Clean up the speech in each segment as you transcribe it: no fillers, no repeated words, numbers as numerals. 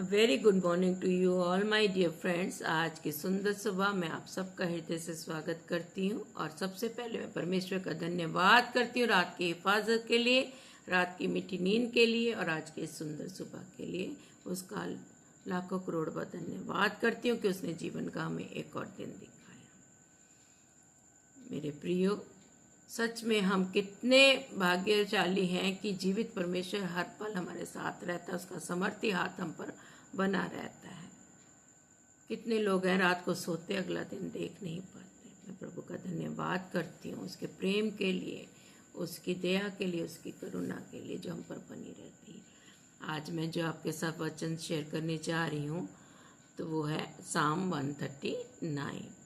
Very good morning to you all my dear friends. आज की सुंदर सुबह में आप सबका हृदय से स्वागत करती हूँ और सबसे पहले मैं परमेश्वर का धन्यवाद करती हूँ रात की हिफाजत के लिए, रात की मीठी नींद के लिए और आज की सुंदर सुबह के लिए। उसका लाखों करोड़ बार धन्यवाद करती हूँ कि उसने जीवन का हमें एक और दिन दिखाया। मेरे प्रियो, सच में हम कितने भाग्यशाली हैं कि जीवित परमेश्वर हर पल हमारे साथ रहता है, उसका समर्थी हाथ हम पर बना रहता है। कितने लोग हैं रात को सोते अगला दिन देख नहीं पाते। मैं प्रभु का धन्यवाद करती हूँ उसके प्रेम के लिए, उसकी दया के लिए, उसकी करुणा के लिए जो हम पर बनी रहती है। आज मैं जो आपके साथ वचन शेयर करने जा रही हूँ तो वो है साम 139।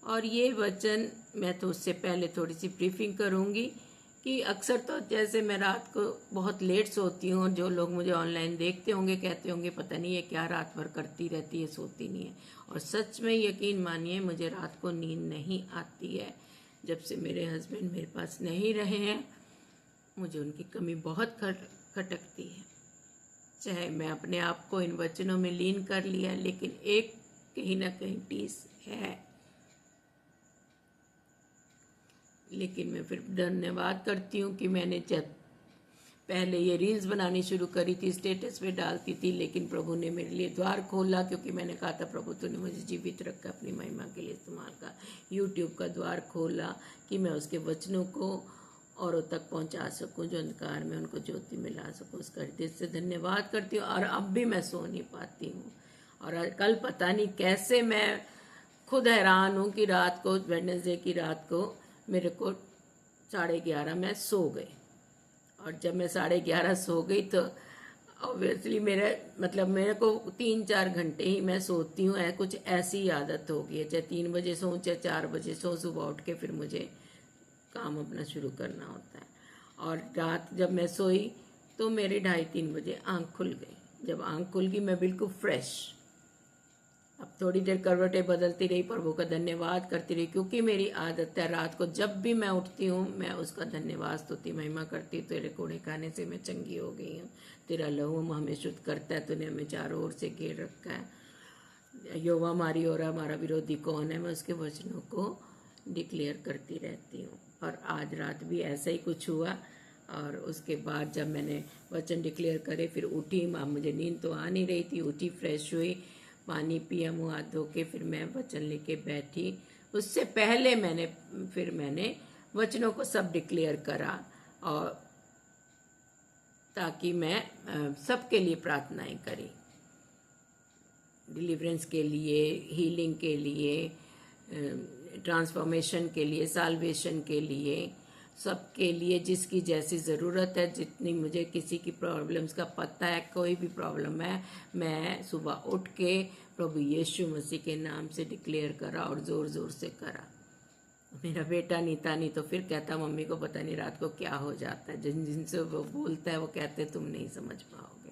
और ये वचन मैं तो उससे पहले थोड़ी सी ब्रीफिंग करूँगी कि अक्सर तो जैसे मैं रात को बहुत लेट सोती हूँ, जो लोग मुझे ऑनलाइन देखते होंगे कहते होंगे पता नहीं ये क्या रात भर करती रहती है, सोती नहीं है। और सच में यकीन मानिए मुझे रात को नींद नहीं आती है। जब से मेरे हस्बैंड मेरे पास नहीं रहे हैं मुझे उनकी कमी बहुत खटकती है। चाहे मैं अपने आप को इन वचनों में लीन कर लिया, लेकिन एक कहीं ना कहीं टीस है। लेकिन मैं फिर धन्यवाद करती हूँ कि मैंने जब पहले ये रील्स बनानी शुरू करी थी, स्टेटस पे डालती थी, लेकिन प्रभु ने मेरे लिए द्वार खोला, क्योंकि मैंने कहा था प्रभु तूने मुझे जीवित रखा, अपनी महिमा के लिए इस्तेमाल का। यूट्यूब का द्वार खोला कि मैं उसके वचनों को औरों तक पहुंचा सकूं, जो अंधकार में उनको ज्योति में ला सकूं। उसका हृदय से धन्यवाद करती हूँ। और अब भी मैं सो नहीं पाती हूँ। और कल पता नहीं कैसे मैं खुद हैरान हूँ कि रात को, वेडनेसडे की रात को मेरे को 11:30 मैं सो गई। और जब मैं 11:30 सो गई तो ऑब्वियसली मेरे को 3-4 घंटे ही मैं सोती हूँ। कुछ ऐसी आदत हो गई है, चाहे 3 बजे सोऊं चाहे 4 बजे सो, सुबह उठ के फिर मुझे काम अपना शुरू करना होता है। और रात जब मैं सोई तो मेरी 2:30-3 बजे आँख खुल गई। जब आँख खुल गई मैं बिल्कुल फ्रेश। अब थोड़ी देर करवटें बदलती रही, प्रभु का धन्यवाद करती रही, क्योंकि मेरी आदत है रात को जब भी मैं उठती हूँ मैं उसका धन्यवाद स्तुति महिमा करती हूँ। तेरे कोड़े खाने से मैं चंगी हो गई हूँ, तेरा लहू हमें शुद्ध करता है, तूने हमें चारों ओर से घेर रखा है। यहोवा हमारी ओर हमारा विरोधी कौन है। मैं उसके वचनों को डिक्लेयर करती रहती हूँ। और आज रात भी ऐसा ही कुछ हुआ। और उसके बाद जब मैंने वचन डिक्लेयर करे फिर उठी, मुझे नींद तो आ नहीं रही थी, उठी, फ्रेश हुई, पानी पिया, मुँह हाथ धो के फिर मैं वचन लेके बैठी। उससे पहले मैंने वचनों को सब डिक्लेयर करा, और ताकि मैं सबके लिए प्रार्थनाएं करी, डिलीवरेंस के लिए, हीलिंग के लिए, ट्रांसफॉर्मेशन के लिए, साल्वेशन के लिए, सबके लिए जिसकी जैसी ज़रूरत है। जितनी मुझे किसी की प्रॉब्लम्स का पता है, कोई भी प्रॉब्लम है, मैं सुबह उठ के प्रभु यीशु मसीह के नाम से डिक्लेयर करा और ज़ोर ज़ोर से करा। मेरा बेटा नीता नहीं तो फिर कहता मम्मी को पता नहीं रात को क्या हो जाता है, जिनसे वो बोलता है वो कहते तुम नहीं समझ पाओगे।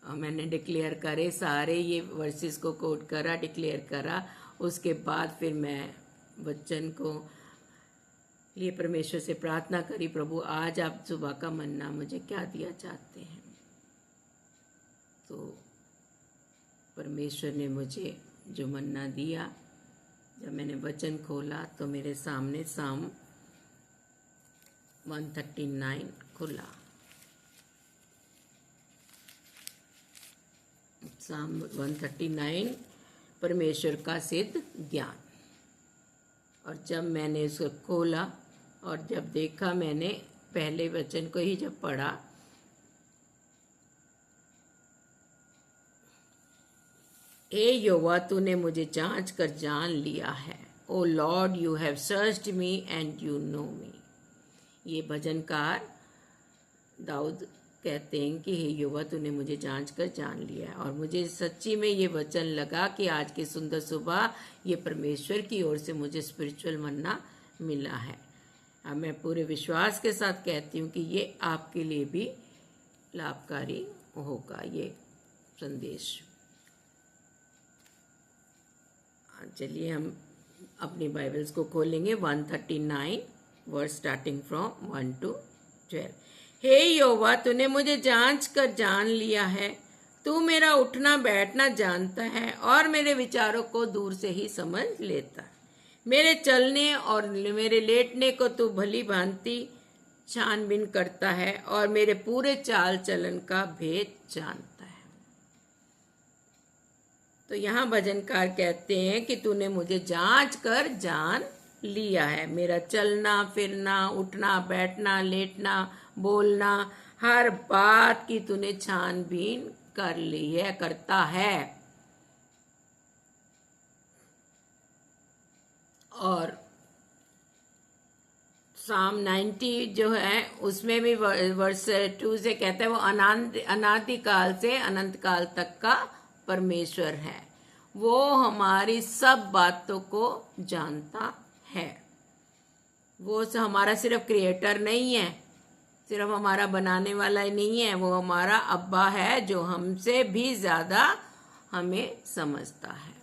और मैंने डिक्लेयर करे सारे ये वर्सेस को कोट करा, डिक्लेयर करा। उसके बाद फिर मैं वचन को लिए परमेश्वर से प्रार्थना करी, प्रभु आज आप सुबह का मन्ना मुझे क्या दिया चाहते हैं। तो परमेश्वर ने मुझे जो मन्ना दिया, जब मैंने वचन खोला तो मेरे सामने साम 139 खुला। साम 139 परमेश्वर का सिद्ध ज्ञान। और जब मैंने उसको खोला और जब देखा, मैंने पहले वचन को ही जब पढ़ा, ए यहोवा तूने मुझे जांच कर जान लिया है। O lord you have searched me and you know me. ये भजनकार दाऊद कहते हैं कि हे यहोवा तूने मुझे जांच कर जान लिया है। और मुझे सच्ची में ये वचन लगा कि आज की सुंदर सुबह ये परमेश्वर की ओर से मुझे स्पिरिचुअल मन्ना मिला है। अब मैं पूरे विश्वास के साथ कहती हूँ कि ये आपके लिए भी लाभकारी होगा ये संदेश। चलिए हम अपनी बाइबल्स को खोलेंगे। 139 वर्स स्टार्टिंग फ्रॉम 1 to 12। हे यहोवा तूने मुझे जांच कर जान लिया है, तू मेरा उठना बैठना जानता है और मेरे विचारों को दूर से ही समझ लेता है। मेरे चलने और मेरे लेटने को तू भली भांति छानबीन करता है और मेरे पूरे चाल चलन का भेद जानता है। तो यहाँ भजनकार कहते हैं कि तूने मुझे जांच कर जान लिया है। मेरा चलना फिरना, उठना बैठना, लेटना, बोलना, हर बात की तूने छानबीन कर ली है, करता है। और साम 90 जो है उसमें भी वर्स 2 से कहता है वो अनादिकाल से अनंत काल तक का परमेश्वर है। वो हमारी सब बातों को जानता है। वो हमारा सिर्फ क्रिएटर नहीं है, सिर्फ हमारा बनाने वाला ही नहीं है, वो हमारा अब्बा है जो हमसे भी ज्यादा हमें समझता है।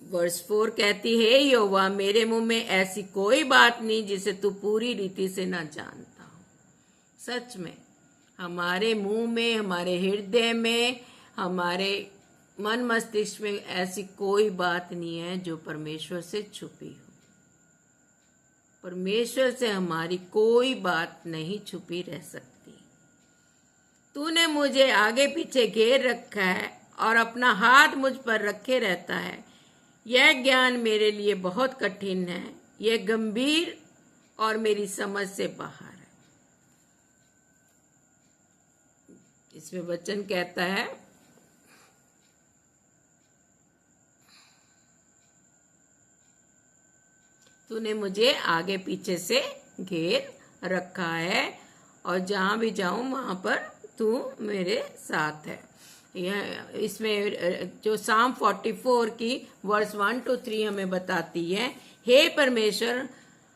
वर्स 4 कहती है, यहोवा मेरे मुंह में ऐसी कोई बात नहीं जिसे तू पूरी रीति से ना जानता हो। सच में हमारे मुंह में, हमारे हृदय में, हमारे मन मस्तिष्क में ऐसी कोई बात नहीं है जो परमेश्वर से छुपी हो। परमेश्वर से हमारी कोई बात नहीं छुपी रह सकती। तूने मुझे आगे पीछे घेर रखा है और अपना हाथ मुझ पर रखे रहता है। यह ज्ञान मेरे लिए बहुत कठिन है, यह गंभीर और मेरी समझ से बाहर है। इसमें वचन कहता है, तूने मुझे आगे पीछे से घेर रखा है और जहां भी जाऊं वहां पर तू मेरे साथ है। यह इसमें जो साम 44 की वर्स 1 to 3 हमें बताती है, हे परमेश्वर,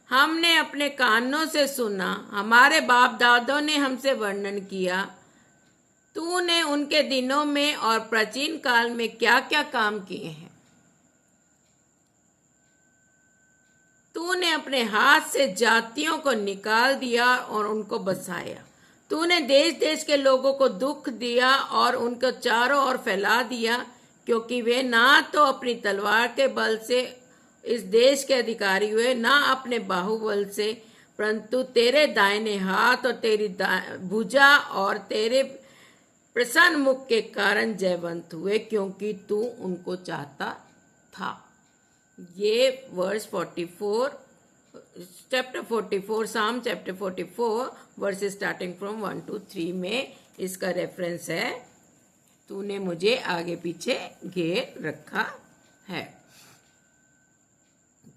हमने अपने कानों से सुना, हमारे बाप दादों ने हमसे वर्णन किया, तूने उनके दिनों में और प्राचीन काल में क्या क्या काम किए हैं। तूने अपने हाथ से जातियों को निकाल दिया और उनको बसाया। तूने देश देश के लोगों को दुख दिया और उनको चारों ओर फैला दिया, क्योंकि वे ना तो अपनी तलवार के बल से इस देश के अधिकारी हुए, ना अपने बाहुबल से, परंतु तेरे दाहिने हाथ और तेरी भुजा और तेरे प्रसन्न मुख के कारण जयवंत हुए, क्योंकि तू उनको चाहता था। ये verse 44 chapter 44 Psalm chapter 44 verse starting from 1 to 3 में इसका रेफरेंस है। तूने मुझे आगे पीछे घेर रखा है।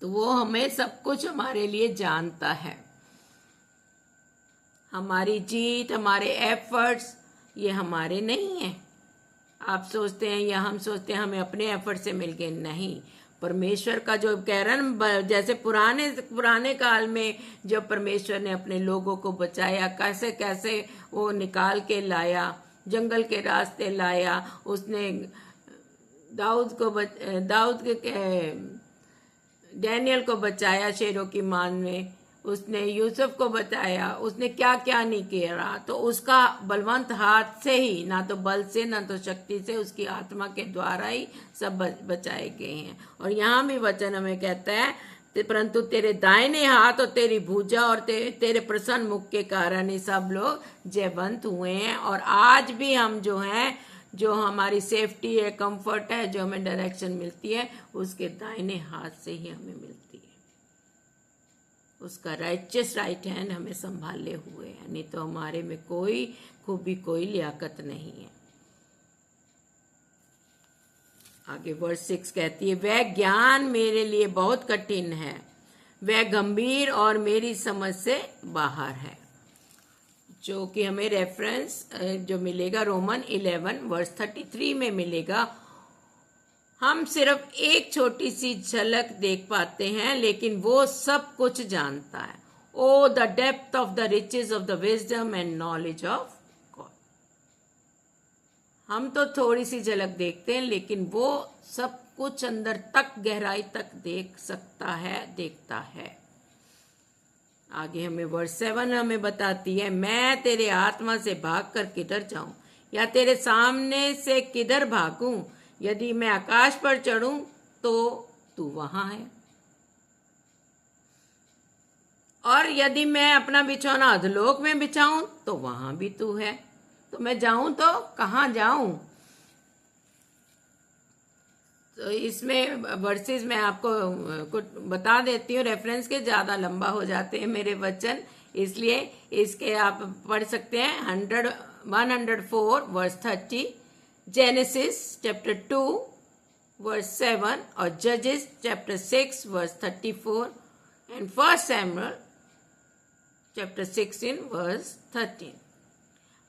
तो वो हमें सब कुछ हमारे लिए जानता है। हमारी जीत, हमारे एफर्ट्स ये हमारे नहीं है। आप सोचते हैं या हम सोचते हैं हमें अपने एफर्ट से मिल गए, नहीं। परमेश्वर का जो कह रहा है, जैसे पुराने काल में जब परमेश्वर ने अपने लोगों को बचाया, कैसे कैसे वो निकाल के लाया, जंगल के रास्ते लाया, उसने डैनियल को बचाया शेरों की मान में, उसने यूसुफ को बताया, उसने क्या क्या नहीं किया। तो उसका बलवंत हाथ से ही, ना तो बल से ना तो शक्ति से, उसकी आत्मा के द्वारा ही सब बचाए गए हैं। और यहाँ भी वचन हमें कहता है, परंतु तेरे दाहिने हाथ और तेरी भुजा और तेरे प्रसन्न मुख के कारण ही सब लोग जयवंत हुए हैं। और आज भी हम जो हैं, जो हमारी सेफ्टी है, कंफर्ट है, जो हमें डायरेक्शन मिलती है, उसके दाहिने हाथ से ही हमें मिलती है। उसका राइट हैंड हमें संभाले हुए है, नहीं तो हमारे में कोई खूबी, कोई लियाकत नहीं है। आगे वर्स 6 कहती है, वह ज्ञान मेरे लिए बहुत कठिन है, वह गंभीर और मेरी समझ से बाहर है। जो कि हमें रेफरेंस जो मिलेगा रोमन 11 वर्स 33 में मिलेगा। हम सिर्फ एक छोटी सी झलक देख पाते हैं, लेकिन वो सब कुछ जानता है। O the depth of the riches of the wisdom and knowledge of God. हम तो थोड़ी सी झलक देखते हैं, लेकिन वो सब कुछ अंदर तक, गहराई तक देख सकता है, देखता है। आगे हमें वर्स 7 हमें बताती है, मैं तेरे आत्मा से भागकर किधर जाऊं, या तेरे सामने से किधर भागूं? यदि मैं आकाश पर चढ़ूं तो तू वहां है, और यदि मैं अपना बिछौना अधोलोक में बिछाऊं तो वहां भी तू है। तो मैं जाऊं तो कहाँ जाऊं? तो इसमें वर्सेस मैं आपको कुछ बता देती हूँ, रेफरेंस के ज़्यादा लंबा हो जाते हैं मेरे वचन, इसलिए इसके आप पढ़ सकते हैं 104 वर्स 30, जेनेसिस चैप्टर 2 वर्स 7 और जजेस chapter 6 verse 34 and 1 Samuel chapter 16 verse 13।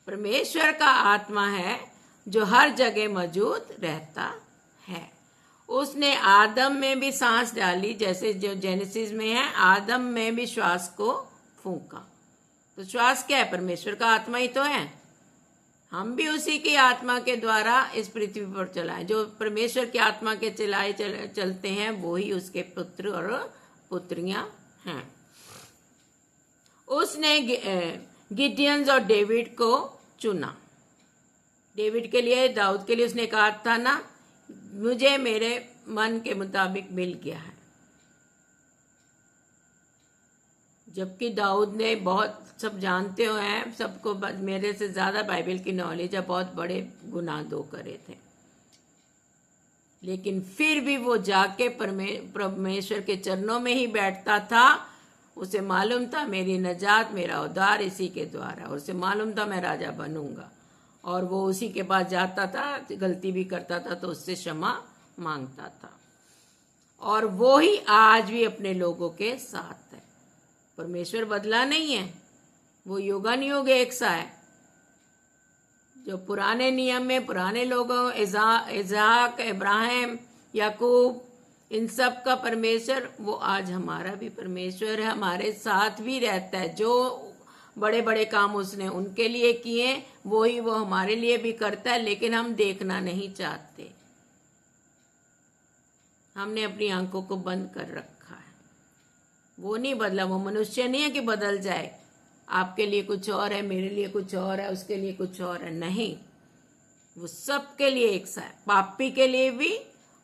परमेश्वर का आत्मा है जो हर जगह मौजूद रहता है। उसने आदम में भी सांस डाली, जैसे जो जेनेसिस में है, आदम में भी श्वास को फूंका। तो श्वास क्या है? परमेश्वर का आत्मा ही तो है। हम भी उसी की आत्मा के द्वारा इस पृथ्वी पर चलाए। जो परमेश्वर की आत्मा के चलते हैं वो ही उसके पुत्र और पुत्रियां हैं। उसने गिडियंस और डेविड को चुना। डेविड के लिए, दाऊद के लिए उसने कहा था ना, मुझे मेरे मन के मुताबिक मिल गया है। जबकि दाऊद ने बहुत, सब जानते हो हैं, सबको मेरे से ज्यादा बाइबल की नॉलेज है, बहुत बड़े गुनाह 2 करे थे, लेकिन फिर भी वो जाके परमेश्वर के चरणों में ही बैठता था। उसे मालूम था मेरी नजात, मेरा उद्धार इसी के द्वारा, और उसे मालूम था मैं राजा बनूंगा, और वो उसी के पास जाता था, गलती भी करता था तो उससे क्षमा मांगता था। और वो ही आज भी अपने लोगों के साथ है। परमेश्वर बदला नहीं है, वो युगानुयुग एक सा है। जो पुराने नियम में पुराने लोगों, इज़हाक, इब्राहिम, याकूब, इन सब का परमेश्वर, वो आज हमारा भी परमेश्वर है, हमारे साथ भी रहता है। जो बड़े बड़े काम उसने उनके लिए किए, वही वो हमारे लिए भी करता है, लेकिन हम देखना नहीं चाहते। हमने अपनी आंखों को बंद कर रखा है। वो नहीं बदला, वो मनुष्य नहीं है कि बदल जाए। आपके लिए कुछ और है, मेरे लिए कुछ और है, उसके लिए कुछ और है, नहीं। वो सबके लिए एक सा है, पापी के लिए भी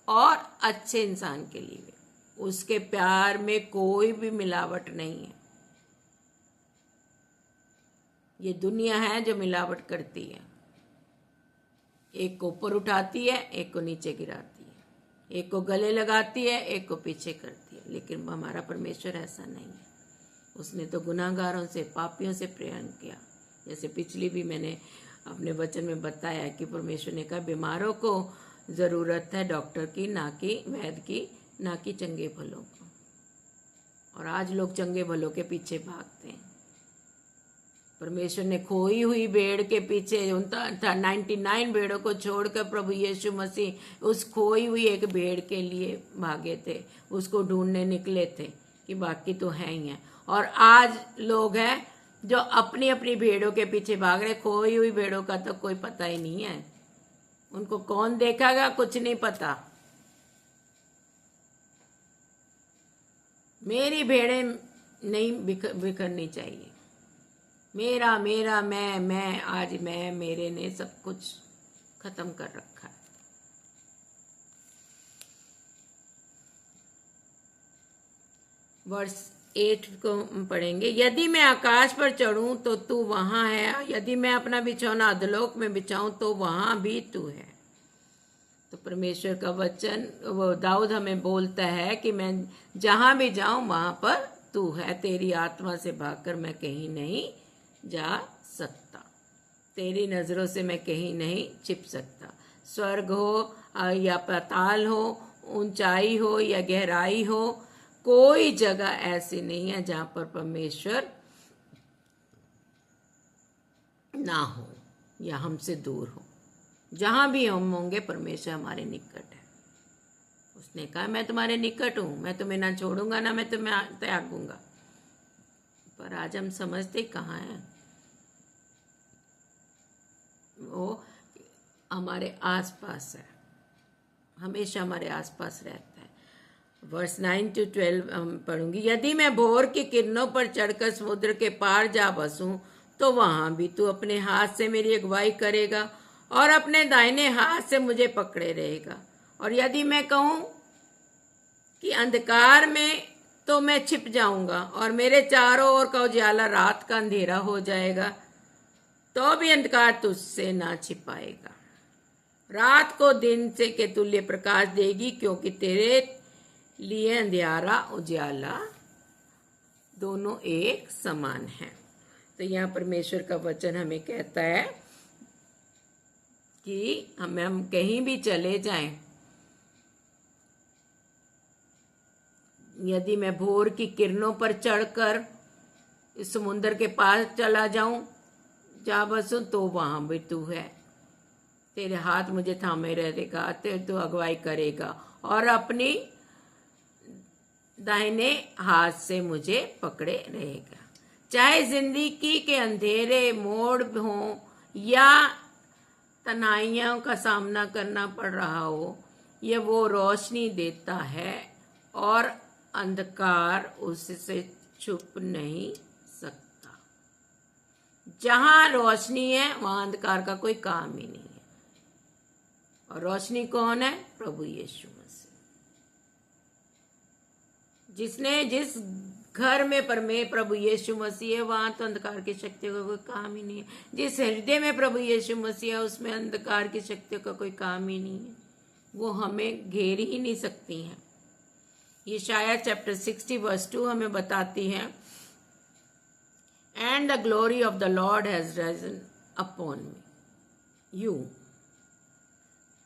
और अच्छे इंसान के लिए भी। उसके प्यार में कोई भी मिलावट नहीं है। ये दुनिया है जो मिलावट करती है, एक को ऊपर उठाती है, एक को नीचे गिराती है, एक को गले लगाती है, एक को पीछे करती है। लेकिन हमारा परमेश्वर ऐसा नहीं है। उसने तो गुनाहगारों से, पापियों से प्रेम किया। जैसे पिछली भी मैंने अपने वचन में बताया कि परमेश्वर ने कहा बीमारों को जरूरत है डॉक्टर की, ना कि वैद्य की, ना कि चंगे भलों को। और आज लोग चंगे भलों के पीछे भागते हैं। परमेश्वर ने खोई हुई भेड़ के पीछे 99 भेड़ों को छोड़कर प्रभु यीशु मसीह उस खोई हुई एक भेड़ के लिए भागे थे, उसको ढूंढने निकले थे कि बाकी तो है ही है। और आज लोग हैं जो अपनी अपनी भेड़ों के पीछे भाग रहे। खोई हुई भेड़ों का तो कोई पता ही नहीं है, उनको कौन देखेगा कुछ नहीं पता। मेरी भेड़ें नहीं बिखरनी चाहिए। मेरा मेरा मैं, आज मैं मेरे ने सब कुछ खत्म कर रखा है। वर्स 8 को पढ़ेंगे। यदि मैं आकाश पर चढ़ूं तो तू वहां है, यदि मैं अपना बिछौना अधोलोक में बिछाऊं तो वहां भी तू है। तो परमेश्वर का वचन, वो दाऊद हमें बोलता है कि मैं जहां भी जाऊं वहां पर तू है। तेरी आत्मा से भागकर मैं कहीं नहीं जा सकता, तेरी नजरों से मैं कहीं नहीं छिप सकता। स्वर्ग हो या पाताल हो, ऊंचाई हो या गहराई हो, कोई जगह ऐसी नहीं है जहां पर परमेश्वर ना हो या हमसे दूर हो। जहां भी हम होंगे परमेश्वर हमारे निकट है। उसने कहा मैं तुम्हारे निकट हूं, मैं तुम्हें ना छोड़ूंगा ना मैं तुम्हें त्यागूंगा। पर आज हम समझते कहाँ हैं। वो हमारे आसपास है, हमेशा हमारे आसपास रहता है। वर्स 9 to 12 हम पढ़ूंगी। यदि मैं भोर की किरणों पर चढ़कर समुद्र के पार जा बसूं तो वहां भी तू अपने हाथ से मेरी अगुवाई करेगा और अपने दाहिने हाथ से मुझे पकड़े रहेगा। और यदि मैं कहूं कि अंधकार में, तो मैं छिप जाऊंगा और मेरे चारों ओर का उजाला रात का अंधेरा हो जाएगा, तो भी अंधकार तुझसे ना छिपाएगा। रात को दिन से के तुल्य प्रकाश देगी, क्योंकि तेरे लिए अंधियारा उजाला दोनों एक समान है। तो यहाँ परमेश्वर का वचन हमें कहता है कि हम कहीं भी चले जाएं, यदि मैं भोर की किरणों पर चढ़कर इस समुद्र के पास चला जाऊं, जा बसूं, तो वहां भी तू है। तेरे हाथ मुझे थामे रहेगा, तू अगुवाई करेगा और अपनी दाहिने हाथ से मुझे पकड़े रहेगा। चाहे जिंदगी के अंधेरे मोड़ हों या तनाइयों का सामना करना पड़ रहा हो, ये वो रोशनी देता है और अंधकार उससे छुप नहीं सकता। जहां रोशनी है वहां अंधकार का कोई काम ही नहीं है। और रोशनी कौन है? प्रभु यीशु मसीह। जिस घर में प्रभु यीशु मसीह है, वहां तो अंधकार की शक्तियों का कोई काम ही नहीं है। जिस हृदय में प्रभु यीशु मसीह है, उसमें अंधकार की शक्तियों का कोई काम ही नहीं है। वो हमें घेर ही नहीं सकती हैं। यशायाह चैप्टर 60 वर्स 2 हमें बताती है, and the glory of the Lord has risen upon you.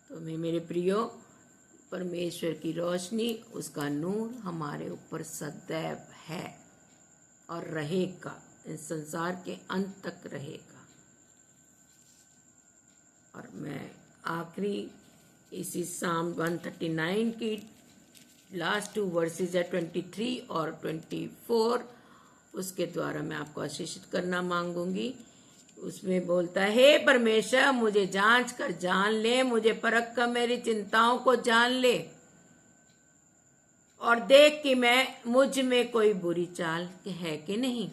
तो मेरे प्रियो, परमेश्वर की रोशनी, उसका नूर हमारे ऊपर सदैव है और रहेगा, इस संसार के अंत तक रहेगा। और मैं आखिरी इसी साम 139 की लास्ट 2 वर्सेज है 23 और 24, उसके द्वारा मैं आपको आशीषित करना मांगूंगी। उसमें बोलता है, हे परमेश्वर, मुझे जांच कर जान ले, मुझे परख कर मेरी चिंताओं को जान ले और देख कि मुझ में कोई बुरी चाल है कि नहीं,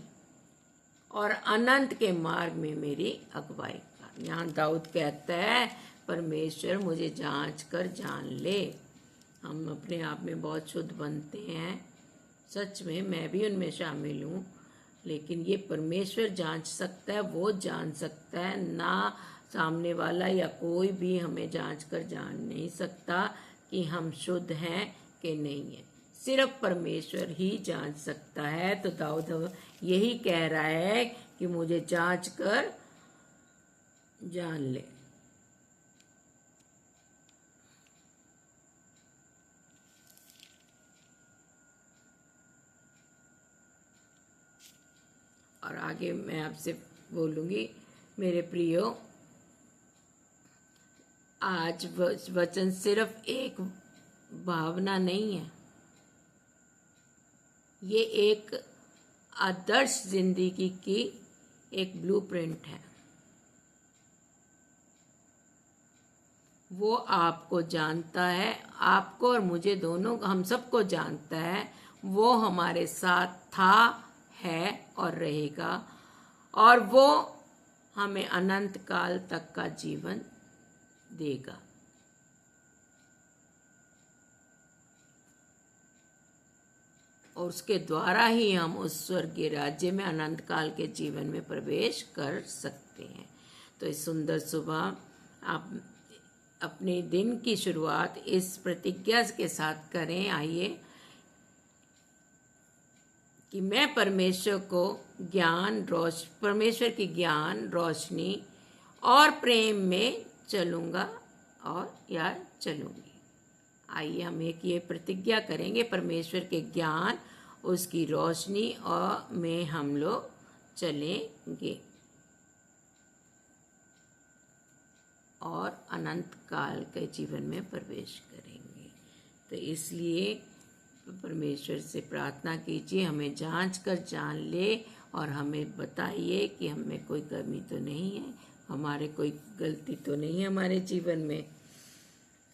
और अनंत के मार्ग में मेरी अगुवाई कर। यहाँ दाऊद कहता है, परमेश्वर मुझे जांच कर जान ले। हम अपने आप में बहुत शुद्ध बनते हैं, सच में मैं भी उनमें शामिल हूँ, लेकिन ये परमेश्वर जांच सकता है, वो जान सकता है ना। सामने वाला या कोई भी हमें जांच कर जान नहीं सकता कि हम शुद्ध हैं कि नहीं है। सिर्फ परमेश्वर ही जांच सकता है। तो दाऊद यही कह रहा है कि मुझे जांच कर जान ले। और आगे मैं आपसे बोलूंगी, मेरे प्रियो, आज वचन सिर्फ एक भावना नहीं है, ये एक आदर्श जिंदगी की एक ब्लूप्रिंट है। वो आपको जानता है, आपको और मुझे दोनों, हम सबको जानता है। वो हमारे साथ था, है और रहेगा, और वो हमें अनंत काल तक का जीवन देगा। और उसके द्वारा ही हम उस स्वर्गीय राज्य में अनंत काल के जीवन में प्रवेश कर सकते हैं। तो इस सुंदर सुबह आप अपने दिन की शुरुआत इस प्रतिज्ञा के साथ करें। आइए कि मैं परमेश्वर की ज्ञान, रोशनी और प्रेम में चलूँगा और या चलूँगी। आइए हम एक ये प्रतिज्ञा करेंगे, परमेश्वर के ज्ञान, उसकी रोशनी और में हम लोग चलेंगे और अनंत काल के जीवन में प्रवेश करेंगे। तो इसलिए परमेश्वर से प्रार्थना कीजिए, हमें जांच कर जान ले और हमें बताइए कि हमें कोई कमी तो नहीं है, हमारे कोई गलती तो नहीं है हमारे जीवन में।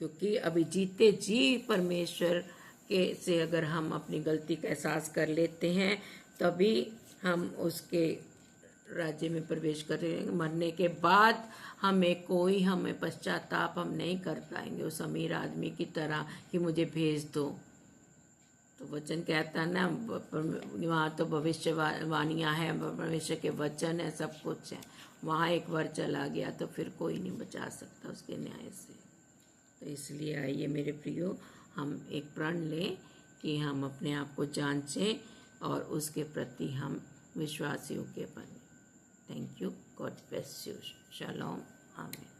क्योंकि अभी जीते जी परमेश्वर के से अगर हम अपनी गलती का एहसास कर लेते हैं, तभी हम उसके राज्य में प्रवेश करेंगे। मरने के बाद हमें पश्चाताप हम नहीं कर पाएंगे उस अमीर आदमी की तरह कि मुझे भेज दो। तो वचन कहता है ना, वहाँ तो भविष्यवाणियाँ हैं, भविष्य के वचन है, सब कुछ है। वहाँ एक बार चला गया तो फिर कोई नहीं बचा सकता उसके न्याय से। तो इसलिए आइए मेरे प्रियो, हम एक प्रण लें कि हम अपने आप को जांचें और उसके प्रति हम विश्वासियों के बने। Thank you. God bless you. Shalom. आमीन।